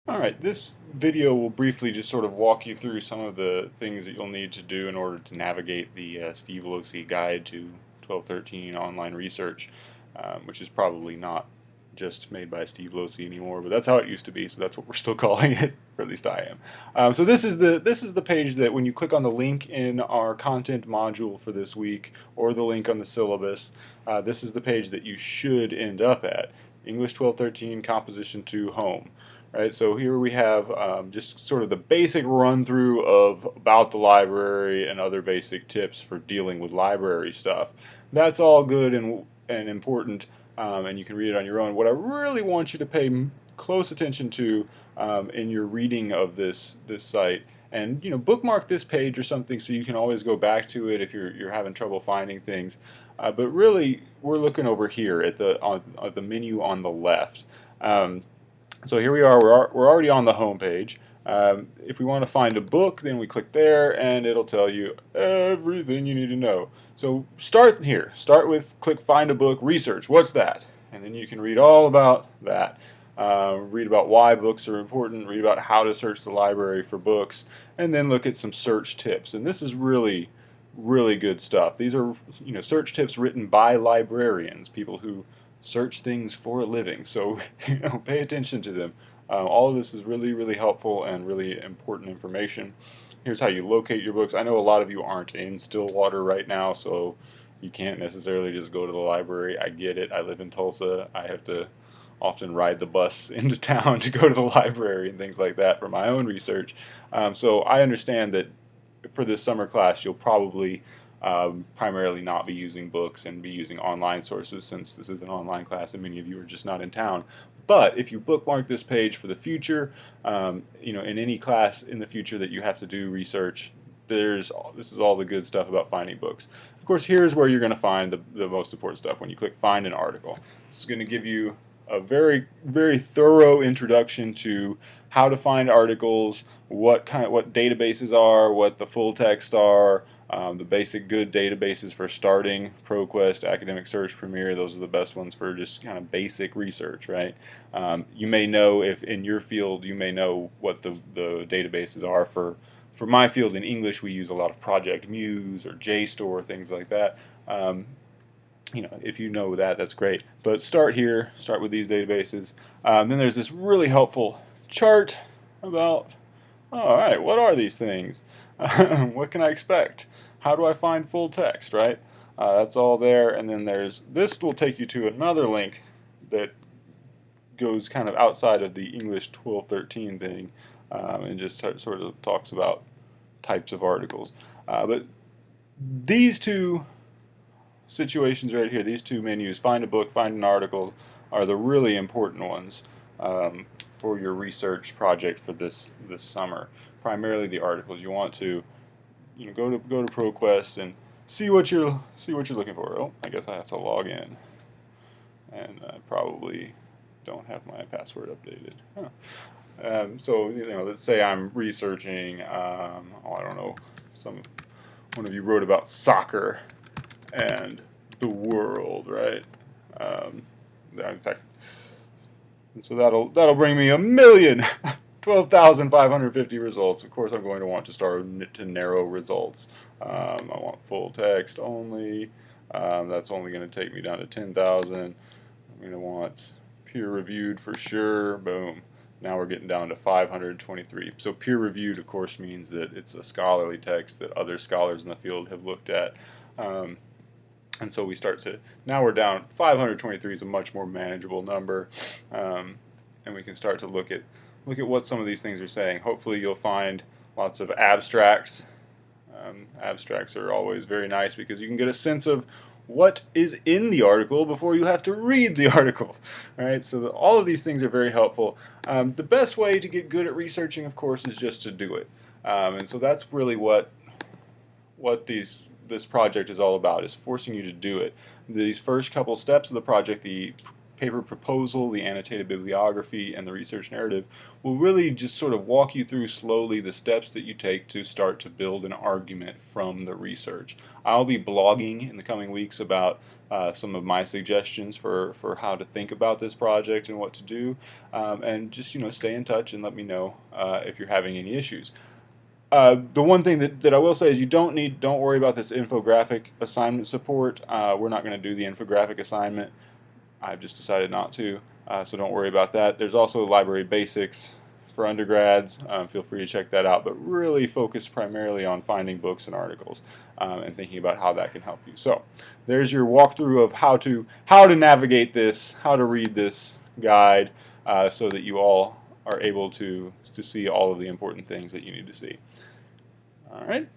Alright, this video will briefly just sort of walk you through some of the things that you'll need to do in order to navigate the Steve Losey Guide to 1213 Online Research, which is probably not just made by Steve Losey anymore, but that's how it used to be, so that's what we're still calling it, or at least I am. So this is the page that when you click on the link in our content module for this week, or the link on the syllabus, this is the page that you should end up at. English 1213 Composition 2 Home. Right, so here we have just sort of the basic run through of about the library and other basic tips for dealing with library stuff. That's all good and important, and you can read it on your own. What I really want you to pay close attention to in your reading of this site, and bookmark this page or something so you can always go back to it if you're having trouble finding things. But really, we're looking over here at the menu on the left. So here we are, we're already on the home page. If we want to find a book, then we click there and it'll tell you everything you need to know. So start here. Start with click find a book, research. What's that? And then you can read all about that. Read about why books are important, read about how to search the library for books, and then look at some search tips. And this is really, really good stuff. These are search tips written by librarians, people who search things for a living, so pay attention to them. All of this is really, really helpful and really important information. Here's how you locate your books. I know a lot of you aren't in Stillwater right now, so you can't necessarily just go to the library. I get it. I live in Tulsa. I have to often ride the bus into town to go to the library and things like that for my own research. So I understand that for this summer class you'll probably primarily not be using books and be using online sources, since this is an online class and many of you are just not in town. But if you bookmark this page for the future, in any class in the future that you have to do research, this is all the good stuff about finding books. Of course, here's where you're going to find the most important stuff when you click Find an Article. This is going to give you a very, very thorough introduction to how to find articles, what databases are, what the full text are, the basic good databases for starting: ProQuest, Academic Search, Premier. Those are the best ones for just kind of basic research, right? You may know, if in your field, you may know what the databases are. For my field in English, we use a lot of Project Muse or JSTOR, things like that. If you know that, that's great. But start here, start with these databases. Then there's this really helpful chart about, all right, what are these things? What can I expect? How do I find full text, right? That's all there. And then this will take you to another link that goes kind of outside of the English 1213 thing, and just sort of talks about types of articles. But these two situations right here, these two menus, find a book, find an article, are the really important ones for your research project for this summer. Primarily the articles. You want to go to ProQuest and see what you're looking for. Oh, I guess I have to log in, and I probably don't have my password updated. So let's say I'm researching. I don't know. One of you wrote about soccer and the world, right? In fact, and so that'll bring me 12,550 results. Of course, I'm going to want to start to narrow results. I want full text only. That's only going to take me down to 10,000. I'm going to want peer reviewed for sure. Boom. Now we're getting down to 523. So peer reviewed, of course, means that it's a scholarly text that other scholars in the field have looked at. And so now we're down. 523 is a much more manageable number, and we can start to look at what some of these things are saying. Hopefully you'll find lots of abstracts. Abstracts are always very nice because you can get a sense of what is in the article before you have to read the article. Right? So all of these things are very helpful. The best way to get good at researching, of course, is just to do it. And so that's really what this project is all about, is forcing you to do it. These first couple steps of the project, the paper proposal, the annotated bibliography, and the research narrative will really just sort of walk you through slowly the steps that you take to start to build an argument from the research. I'll be blogging in the coming weeks about some of my suggestions for how to think about this project and what to do, and just stay in touch and let me know if you're having any issues. The one thing that I will say is don't worry about this infographic assignment support. We're not going to do the infographic assignment. I've just decided not to, so don't worry about that. There's also library basics for undergrads. Feel free to check that out, but really focus primarily on finding books and articles and thinking about how that can help you. So there's your walkthrough of how to navigate this, how to read this guide, so that you all are able to see all of the important things that you need to see. All right.